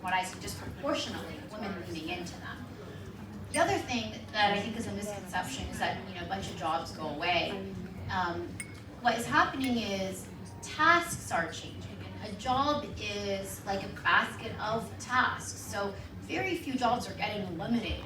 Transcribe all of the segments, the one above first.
what I see, disproportionately women leaning into them. The other thing that I think is a misconception is that a bunch of jobs go away. What is happening is tasks are changing. A job is like a basket of tasks, so very few jobs are getting eliminated.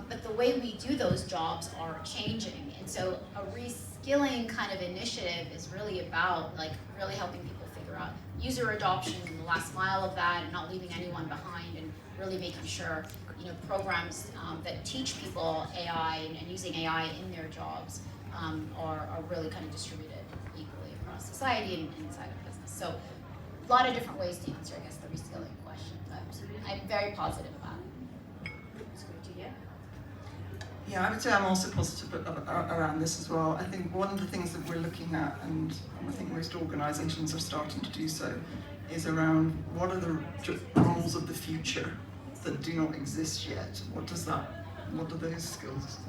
But the way we do those jobs are changing, and so a reskilling kind of initiative is really about really helping people figure out user adoption and the last mile of that, and not leaving anyone behind, and really making sure programs that teach people AI and using AI in their jobs are really kind of distributed equally across society and inside of business. So a lot of different ways to answer, I guess, the reskilling question, but I'm very positive about it. It's good to hear. Yeah, I would say I'm also positive around this as well. I think one of the things that we're looking at, and I think most organisations are starting to do so, is around what are the roles of the future that do not exist yet. What are those skills?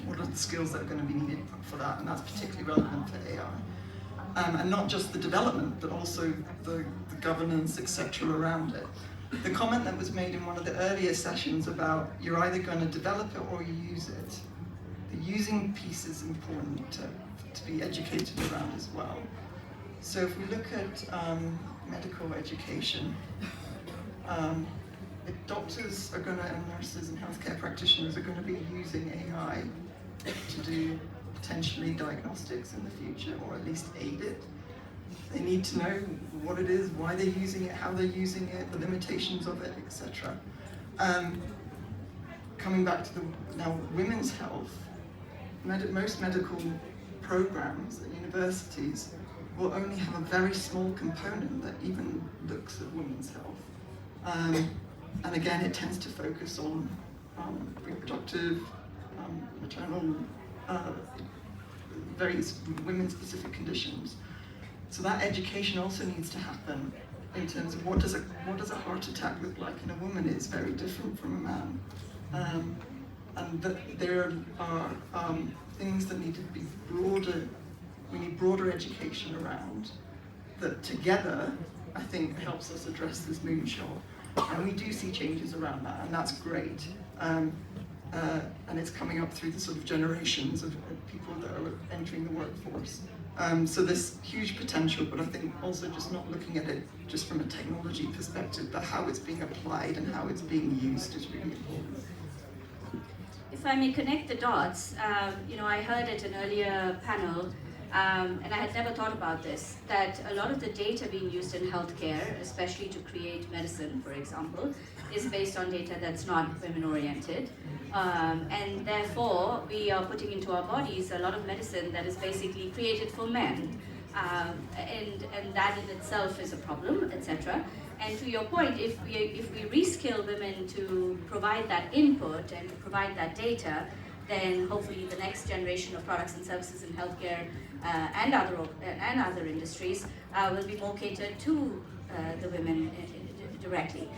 What are the skills that are going to be needed for that? And that's particularly relevant for AI. And not just the development, but also the governance, etc. around it. The comment that was made in one of the earlier sessions about you're either going to develop it or you use it. The using piece is important to be educated around as well. So if we look at medical education, if doctors are going to, and nurses and healthcare practitioners are going to be using AI to do potentially diagnostics in the future, or at least aid it, they need to know what it is, why they're using it, how they're using it, the limitations of it, etc. Coming back to now women's health, most medical programs at universities will only have a very small component that even looks at women's health. And again, it tends to focus on reproductive, maternal, various women-specific conditions. So that education also needs to happen in terms of what does a heart attack look like in a woman is very different from a man. And that there are things that need to be broader, we need broader education around, that together, I think, helps us address this moonshot. And we do see changes around that, and that's great. And it's coming up through the sort of generations of people that are entering the workforce. So there's huge potential, but I think also just not looking at it just from a technology perspective, but how it's being applied and how it's being used is really important. If I may connect the dots, I heard at an earlier panel, and I had never thought about this, that a lot of the data being used in healthcare, especially to create medicine, for example, is based on data that's not women-oriented. And therefore, we are putting into our bodies a lot of medicine that is basically created for men. And that in itself is a problem, etc. And to your point, if we reskill women to provide that input and to provide that data, then hopefully the next generation of products and services in healthcare and other industries will be more catered to the women directly,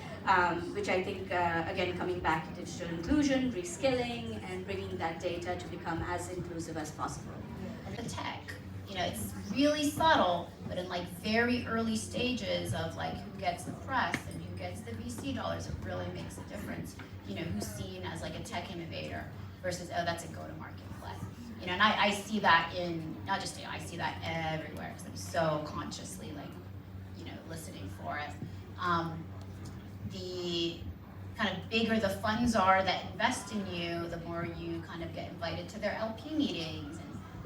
which I think, again, coming back to digital inclusion, reskilling, and bringing that data to become as inclusive as possible. And the tech, it's really subtle, but in very early stages of who gets the press and who gets the VC dollars, it really makes a difference. Who's seen as a tech innovator versus, oh, that's a go-to-market play. And I see that in, not just, I see that everywhere, because I'm so consciously listening for it. The kind of bigger the funds are that invest in you, the more you kind of get invited to their LP meetings.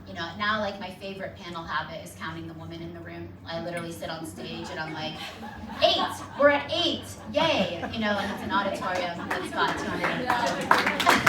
And now my favorite panel habit is counting the women in the room. I literally sit on stage and I'm like, 8, we're at 8, yay! And it's an auditorium that's got 200.